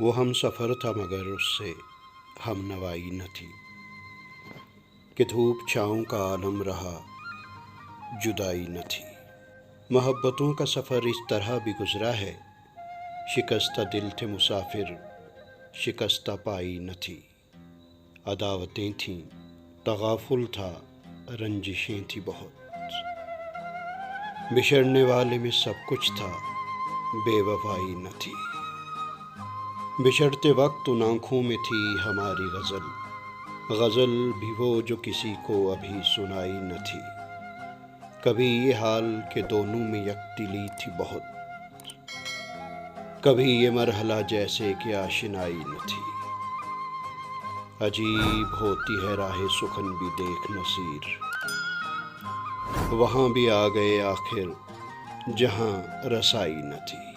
वो हम सफ़र था मगर उससे हम नवाई न थी, कि धूप छाँव का आलम रहा जुदाई न थी। मोहब्बतों का सफ़र इस तरह भी गुज़रा है, शिकस्ता दिल थे मुसाफिर शिकस्ता पाई न थी। अदावतें थीं, तगाफुल था, रंजिशें थी बहुत, बिछड़ने वाले में सब कुछ था, बेवफाई न थी। बिछड़ते वक्त उन आँखों में थी हमारी गज़ल, गज़ल भी वो जो किसी को अभी सुनाई न थी। कभी ये हाल के दोनों में यकदिली थी बहुत, कभी ये मरहला जैसे कि आशिनाई न थी। अजीब होती है राह सुखन भी देख नसीर, वहाँ भी आ गए आखिर जहाँ रसाई न थी।